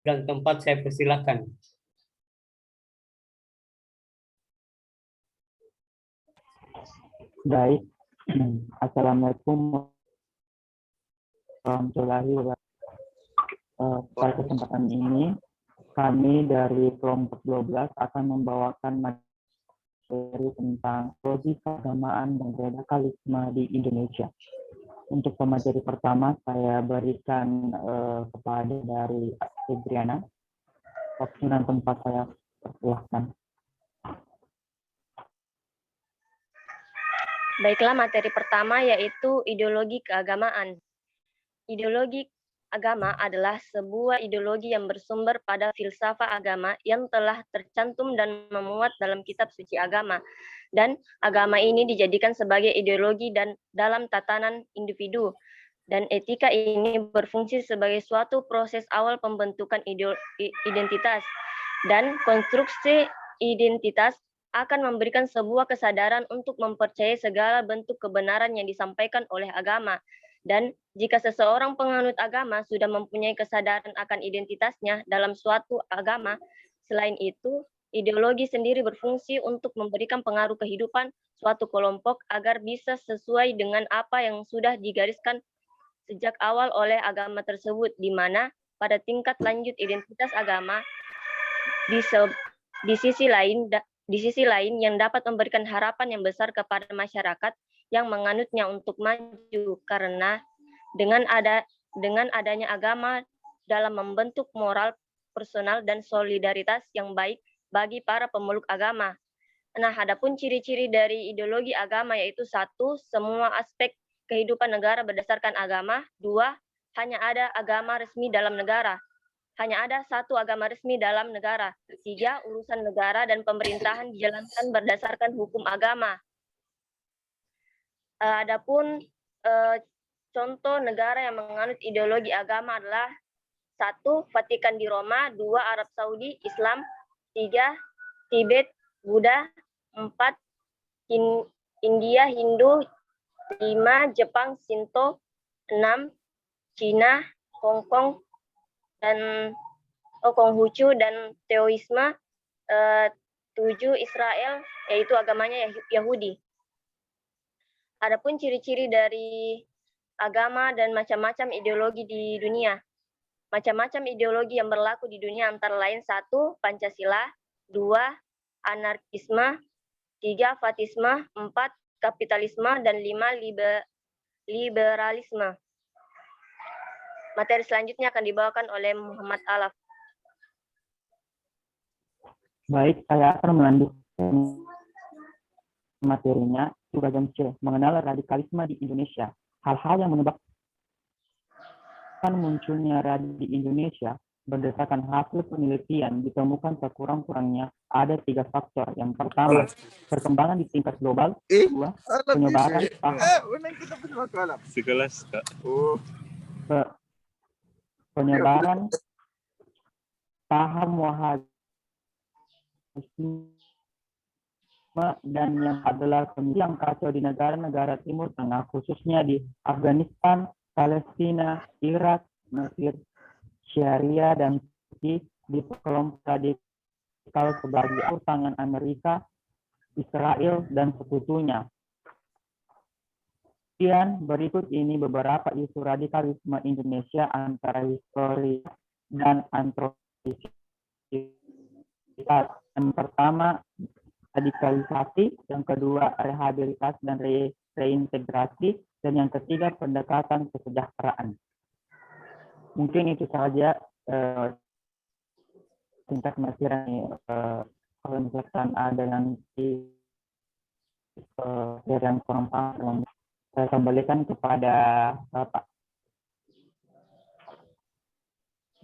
dan tempat saya persilakan. Baik, Assalamualaikum warahmatullahi wabarakatuh. Pada kesempatan ini, kami dari kelompok 12 akan membawakan materi tentang logika keagamaan dan radikalisme di Indonesia. Untuk pemateri pertama, saya berikan kepada dari Febriana. Waktu dan tempat saya persilahkan. Baiklah, materi pertama yaitu ideologi keagamaan. Ideologi agama adalah sebuah ideologi yang bersumber pada filsafat agama yang telah tercantum dan memuat dalam kitab suci agama. Dan agama ini dijadikan sebagai ideologi dan dalam tatanan individu. Dan etika ini berfungsi sebagai suatu proses awal pembentukan identitas. Dan konstruksi identitas akan memberikan sebuah kesadaran untuk mempercayai segala bentuk kebenaran yang disampaikan oleh agama. Dan jika seseorang penganut agama sudah mempunyai kesadaran akan identitasnya dalam suatu agama, selain itu, ideologi sendiri berfungsi untuk memberikan pengaruh kehidupan suatu kelompok agar bisa sesuai dengan apa yang sudah digariskan sejak awal oleh agama tersebut, di mana pada tingkat lanjut identitas agama di sisi lain yang dapat memberikan harapan yang besar kepada masyarakat yang menganutnya untuk maju, karena dengan adanya agama dalam membentuk moral personal dan solidaritas yang baik bagi para pemeluk agama. Nah, adapun ciri-ciri dari ideologi agama yaitu 1, semua aspek kehidupan negara berdasarkan agama. 2, hanya ada agama resmi dalam negara. Hanya ada 1 agama resmi dalam negara. 3, urusan negara dan pemerintahan dijalankan berdasarkan hukum agama. Adapun contoh negara yang menganut ideologi agama adalah 1, Vatikan di Roma, 2, Arab Saudi, Islam, 3, Tibet, Buddha, 4, India, Hindu, 5, Jepang, Shinto, 6, Cina, Hongkong, dan Konghucu dan Taoisme, 7, Israel, yaitu agamanya Yahudi. Adapun ciri-ciri dari agama dan macam-macam ideologi di dunia. Macam-macam ideologi yang berlaku di dunia antara lain 1, Pancasila, 2, anarkisme, 3, fatisme, 4, kapitalisme, dan 5, liberalisme. Materi selanjutnya akan dibawakan oleh Muhammad Alaf. Baik, saya akan melanjutkan materinya. Bagian C, mengenal radikalisme di Indonesia. Hal-hal yang menyebabkan munculnya di Indonesia berdasarkan hasil penelitian ditemukan sekurang-kurangnya ada 3 faktor. Yang pertama, perkembangan di tingkat global. 2, penyebaran paham Wahabi, dan yang adalah yang kacau di negara-negara Timur Tengah, khususnya di Afghanistan, Palestina, Irak, Mesir, Syria, dan Turki, di kelompok radikal sebagai tangan Amerika, Israel, dan sekutunya. Kemudian berikut ini beberapa isu radikalisme Indonesia antara histori dan antropologi. Yang pertama, radikalisasi, yang kedua rehabilitasi dan reintegrasi, dan yang ketiga pendekatan kesejahteraan. Mungkin itu saja tingkat materinya. Kalau misalkan ada nanti yang kurang paham, saya kembalikan kepada Bapak.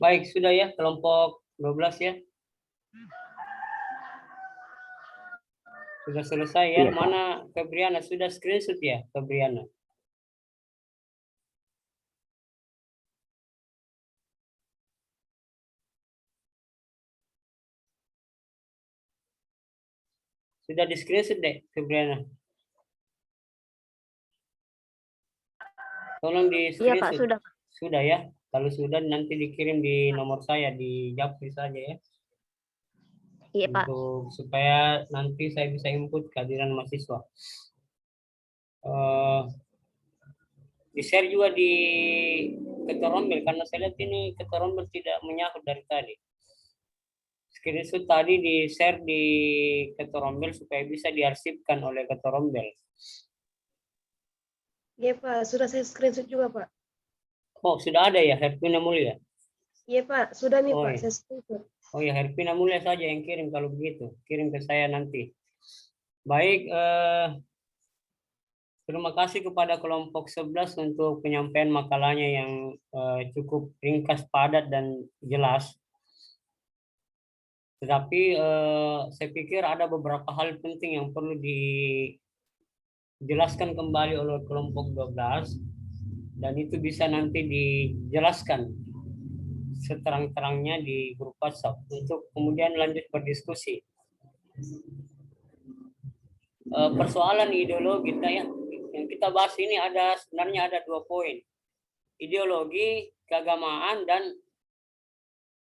Baik, sudah ya kelompok 12 ya. Sudah selesai ya. Iya, Mana Febriana? Sudah screenshot ya Febriana? Sudah di screenshot deh Febriana. Tolong di screenshot. Iya Pak, sudah. Sudah ya. Kalau sudah nanti dikirim di nomor saya di Japri saja ya, Iya, Pak. untuk supaya nanti saya bisa input kehadiran mahasiswa. Di-share juga di Ketua Rombel karena saya lihat ini Ketua Rombel tidak menyahut dari tadi. Screenshot tadi di-share di Ketua Rombel supaya bisa diarsipkan oleh Ketua Rombel. Iya Pak, sudah saya screenshot juga Pak. Oh, sudah ada ya Herpina Mulia? Iya Pak, sudah nih Oh, Pak, iya. saya screenshot. Oh ya, Herpina Mulia saja yang kirim kalau begitu. Kirim ke saya nanti. Baik, terima kasih kepada kelompok 11 untuk penyampaian makalahnya yang cukup ringkas, padat, dan jelas. Tetapi saya pikir ada beberapa hal penting yang perlu dijelaskan kembali oleh kelompok 12 dan itu bisa nanti dijelaskan seterang-terangnya di grup WhatsApp untuk kemudian lanjut berdiskusi. Persoalan ideologi yang kita bahas ini sebenarnya ada 2 poin. Ideologi, keagamaan, dan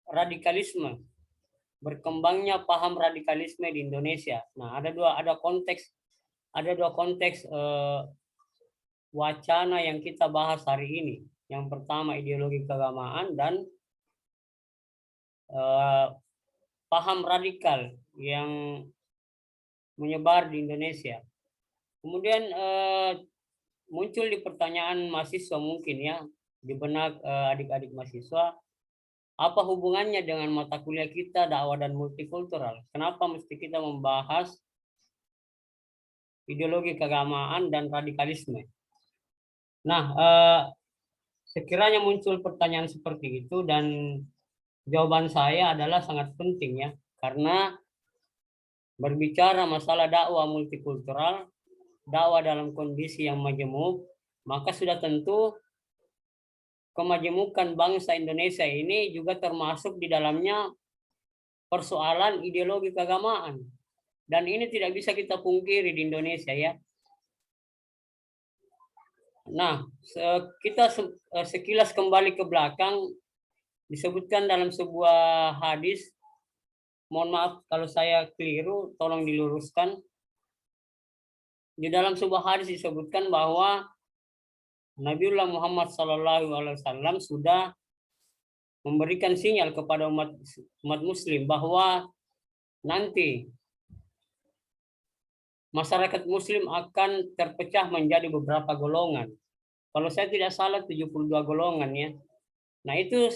radikalisme. Berkembangnya paham radikalisme di Indonesia. Nah, ada dua konteks wacana yang kita bahas hari ini. Yang pertama ideologi keagamaan dan paham radikal yang menyebar di Indonesia. Kemudian muncul di pertanyaan mahasiswa mungkin ya, di benak adik-adik mahasiswa, apa hubungannya dengan mata kuliah kita dakwah dan multikultural? Kenapa mesti kita membahas ideologi keagamaan dan radikalisme? Nah, sekiranya muncul pertanyaan seperti itu dan jawaban saya adalah sangat penting ya, karena berbicara masalah dakwah multikultural, dakwah dalam kondisi yang majemuk, maka sudah tentu kemajemukan bangsa Indonesia ini juga termasuk di dalamnya persoalan ideologi keagamaan. Dan ini tidak bisa kita pungkiri di Indonesia ya. Nah, kita sekilas kembali ke belakang, disebutkan dalam sebuah hadis, mohon maaf kalau saya keliru, tolong diluruskan. Di dalam sebuah hadis disebutkan bahwa Nabiullah Muhammad SAW sudah memberikan sinyal kepada umat Muslim bahwa nanti masyarakat Muslim akan terpecah menjadi beberapa golongan. Kalau saya tidak salah 72 golongan ya. Nah itu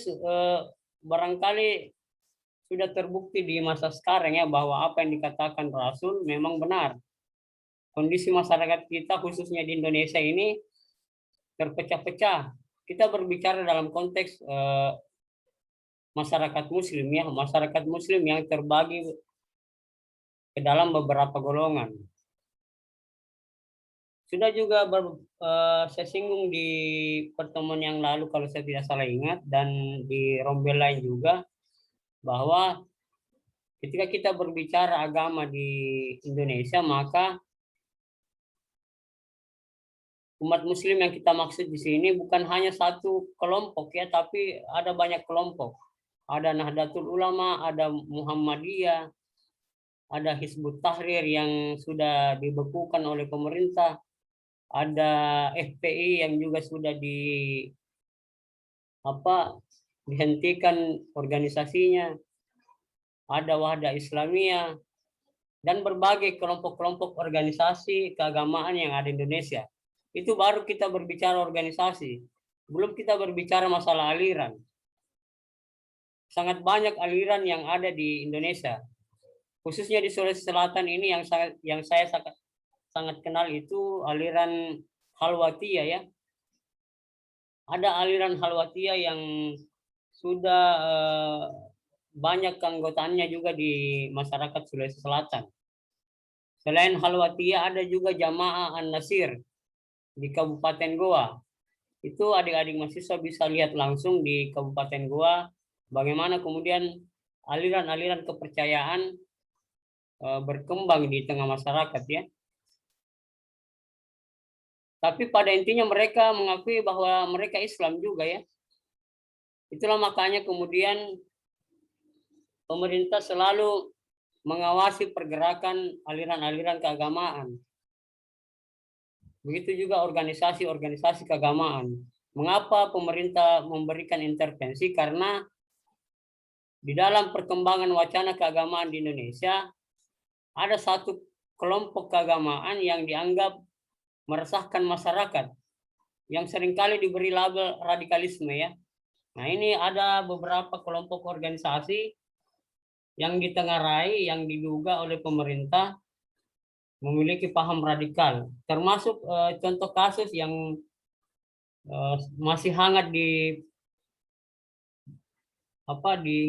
barangkali sudah terbukti di masa sekarang ya bahwa apa yang dikatakan Rasul memang benar. Kondisi masyarakat kita khususnya di Indonesia ini terpecah-pecah. Kita berbicara dalam konteks masyarakat Muslim ya, masyarakat Muslim yang terbagi ke dalam beberapa golongan. Sudah juga saya singgung di pertemuan yang lalu kalau saya tidak salah ingat dan di rombel lain juga bahwa ketika kita berbicara agama di Indonesia maka umat Muslim yang kita maksud di sini bukan hanya satu kelompok ya, tapi ada banyak kelompok. Ada Nahdlatul Ulama, ada Muhammadiyah, ada Hizbut Tahrir yang sudah dibekukan oleh pemerintah, ada FPI yang juga sudah dihentikan organisasinya, ada Wahda Islamiyah, dan berbagai kelompok-kelompok organisasi keagamaan yang ada di Indonesia. Itu baru kita berbicara organisasi, belum kita berbicara masalah aliran. Sangat banyak aliran yang ada di Indonesia, khususnya di Sulawesi Selatan ini yang saya sangat kenal itu aliran Khalwatiyah ya. Ada aliran Khalwatiyah yang sudah banyak keanggotaannya juga di masyarakat Sulawesi Selatan. Selain Khalwatiyah ada juga Jamaah An-Nasir di Kabupaten Goa. Itu adik-adik mahasiswa bisa lihat langsung di Kabupaten Goa bagaimana kemudian aliran-aliran kepercayaan berkembang di tengah masyarakat ya. Tapi pada intinya mereka mengakui bahwa mereka Islam juga ya. Itulah makanya kemudian pemerintah selalu mengawasi pergerakan aliran-aliran keagamaan. Begitu juga organisasi-organisasi keagamaan. Mengapa pemerintah memberikan intervensi? Karena di dalam perkembangan wacana keagamaan di Indonesia, ada satu kelompok keagamaan yang dianggap meresahkan masyarakat, yang seringkali diberi label radikalisme ya. Nah ini ada beberapa kelompok organisasi yang ditengarai, yang diduga oleh pemerintah memiliki paham radikal, termasuk contoh kasus yang masih hangat di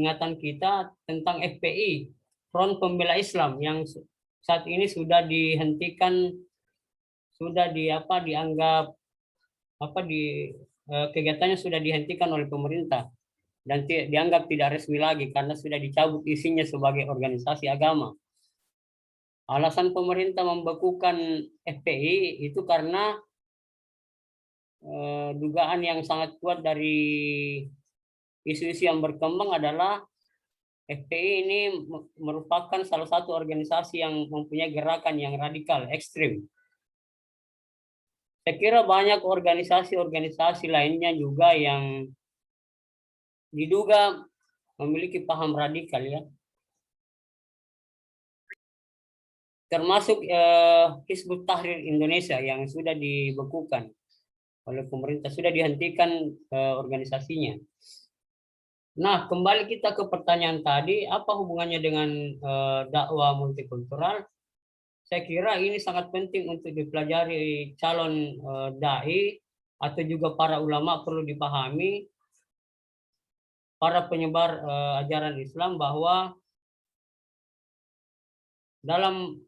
ingatan kita tentang FPI, Front Pembela Islam, yang saat ini sudah dihentikan, sudah dianggap kegiatannya sudah dihentikan oleh pemerintah dan dianggap tidak resmi lagi karena sudah dicabut isinya sebagai organisasi agama. Alasan pemerintah membekukan FPI itu karena dugaan yang sangat kuat dari isu-isu yang berkembang adalah FPI ini merupakan salah satu organisasi yang mempunyai gerakan yang radikal, ekstrim. Saya kira banyak organisasi-organisasi lainnya juga yang diduga memiliki paham radikal ya. Termasuk Hizbut Tahrir Indonesia yang sudah dibekukan oleh pemerintah, sudah dihentikan organisasinya. Nah, kembali kita ke pertanyaan tadi, apa hubungannya dengan dakwah multikultural? Saya kira ini sangat penting untuk dipelajari calon dai atau juga para ulama, perlu dipahami para penyebar ajaran Islam bahwa dalam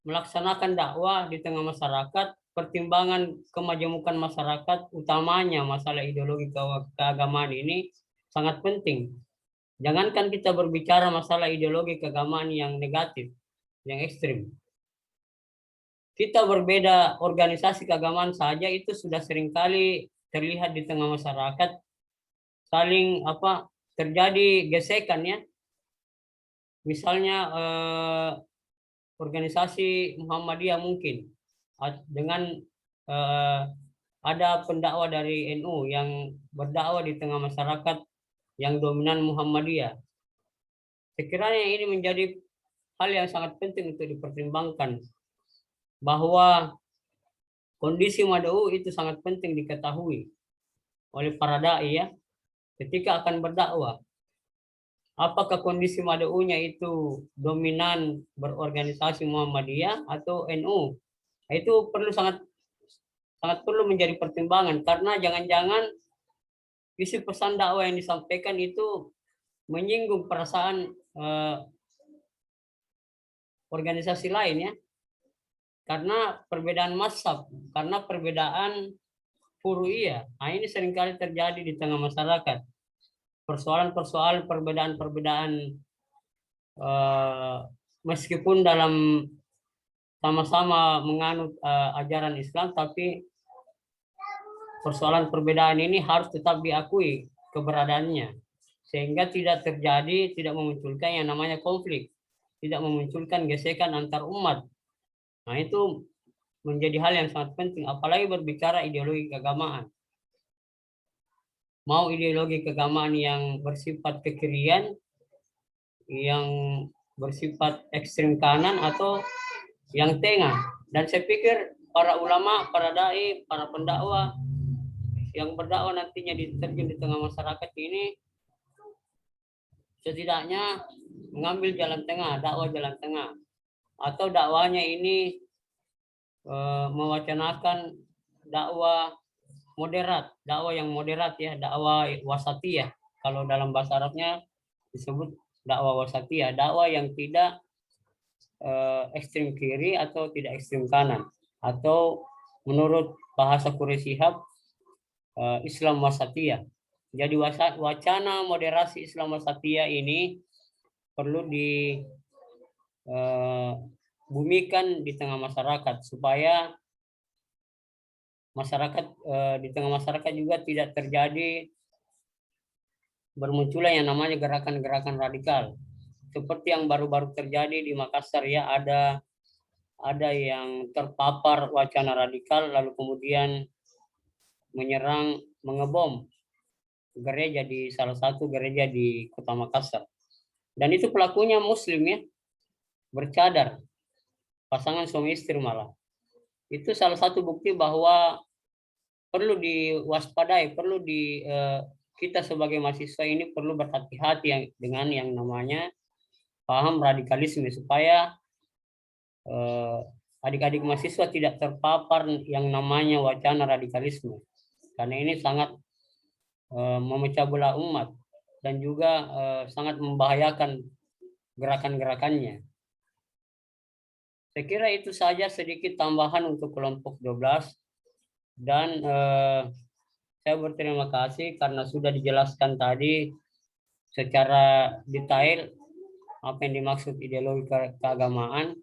melaksanakan dakwah di tengah masyarakat, pertimbangan kemajemukan masyarakat, utamanya masalah ideologi keagamaan ini sangat penting. Jangankan kita berbicara masalah ideologi keagamaan yang negatif, yang ekstrim. Kita berbeda organisasi keagamaan saja itu sudah seringkali terlihat di tengah masyarakat, saling terjadi gesekan ya. Misalnya organisasi Muhammadiyah mungkin dengan ada pendakwa dari NU yang berdakwah di tengah masyarakat yang dominan Muhammadiyah. Sekiranya ini menjadi hal yang sangat penting untuk dipertimbangkan, bahwa kondisi mad'u itu sangat penting diketahui oleh para dai ya ketika akan berdakwah. Apakah kondisi mad'unya itu dominan berorganisasi Muhammadiyah atau NU? Itu sangat perlu menjadi pertimbangan, karena jangan-jangan isi pesan dakwah yang disampaikan itu menyinggung perasaan organisasi lain ya, karena perbedaan mazhab, karena perbedaan furu'iyah. Nah ini seringkali terjadi di tengah masyarakat. Persoalan-persoalan perbedaan-perbedaan meskipun dalam sama-sama menganut ajaran Islam, tapi persoalan perbedaan ini harus tetap diakui keberadaannya, sehingga tidak memunculkan yang namanya konflik, tidak memunculkan gesekan antar umat. Nah itu menjadi hal yang sangat penting, apalagi berbicara ideologi keagamaan. Mau ideologi keagamaan yang bersifat kekirian, yang bersifat ekstrem kanan, atau yang tengah. Dan saya pikir para ulama, para dai, para pendakwah yang berdakwah nantinya terjun di tengah masyarakat ini setidaknya mengambil jalan tengah, dakwah jalan tengah, atau dakwahnya ini mewacanakan dakwah moderat, dakwah yang moderat ya, dakwah wasatiyah. Kalau dalam bahasa Arabnya disebut dakwah wasatiyah, dakwah yang tidak ekstrem kiri atau tidak ekstrem kanan, atau menurut bahasa Quraisy Shihab Islam wasatiyah. Jadi wacana moderasi Islam wasatiyah ini perlu dibumikan di tengah masyarakat, supaya masyarakat di tengah masyarakat juga tidak terjadi bermunculan yang namanya gerakan-gerakan radikal. Seperti yang baru-baru terjadi di Makassar ya, ada yang terpapar wacana radikal lalu kemudian menyerang, mengebom gereja di salah satu gereja di Kota Makassar. Dan itu pelakunya Muslim ya, bercadar, pasangan suami istri malah. Itu salah satu bukti bahwa perlu diwaspadai, kita sebagai mahasiswa ini perlu berhati-hati dengan yang namanya paham radikalisme supaya adik-adik mahasiswa tidak terpapar yang namanya wacana radikalisme. Karena ini sangat memecah belah umat dan juga sangat membahayakan gerakan-gerakannya. Saya kira itu saja sedikit tambahan untuk kelompok 12 dan saya berterima kasih karena sudah dijelaskan tadi secara detail apa yang dimaksud ideologi keagamaan.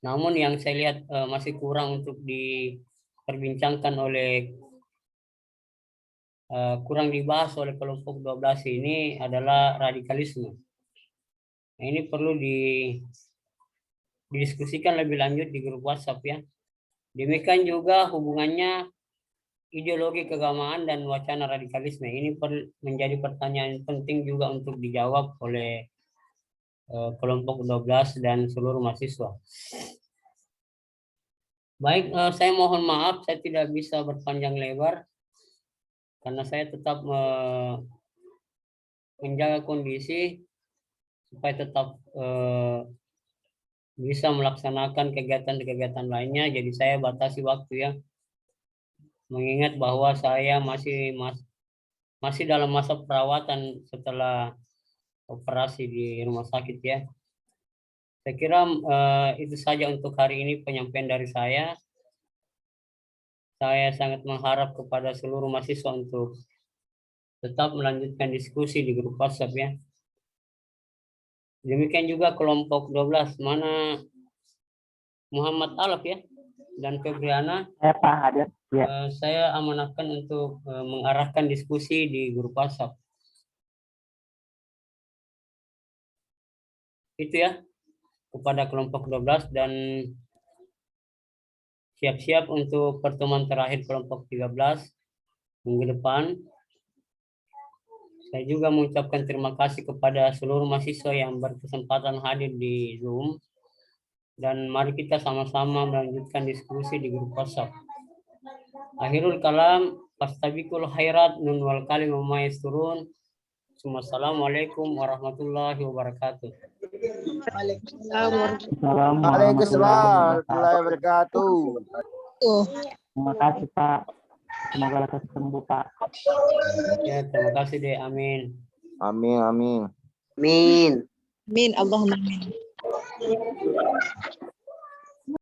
Namun yang saya lihat masih kurang untuk diperbincangkan kurang dibahas oleh kelompok 12 ini adalah radikalisme. Nah, ini perlu didiskusikan lebih lanjut di grup WhatsApp ya. Demikian juga hubungannya ideologi keagamaan dan wacana radikalisme. Ini menjadi pertanyaan penting juga untuk dijawab oleh kelompok 12 dan seluruh mahasiswa. Baik, saya mohon maaf saya tidak bisa berpanjang lebar karena saya tetap menjaga kondisi supaya tetap bisa melaksanakan kegiatan-kegiatan lainnya. Jadi saya batasi waktu ya. Mengingat bahwa saya masih dalam masa perawatan setelah operasi di rumah sakit ya. Saya kira itu saja untuk hari ini penyampaian dari saya. Saya sangat mengharap kepada seluruh mahasiswa untuk tetap melanjutkan diskusi di grup WhatsApp ya. Demikian juga kelompok 12, mana Muhammad Alaf ya, dan Febriana. Saya Pak hadir. Ya. Saya amanahkan untuk mengarahkan diskusi di grup WhatsApp. Itu ya, kepada kelompok 12 dan siap-siap untuk pertemuan terakhir kelompok 13 minggu depan. Saya juga mengucapkan terima kasih kepada seluruh mahasiswa yang berkesempatan hadir di Zoom. Dan mari kita sama-sama melanjutkan diskusi di grup WhatsApp. Akhirul kalam, fastabiqul khairat, nun wal kalim ma yasturun. Assalamualaikum warahmatullahi wabarakatuh. Assalamualaikum Waalaikumsalam warahmatullahi wabarakatuh. Terima kasih Pak. Semoga lekas sembuh Pak. Ya, terima kasih deh. Amin. Amin, amin. Amin. Amin. Allahumma amin.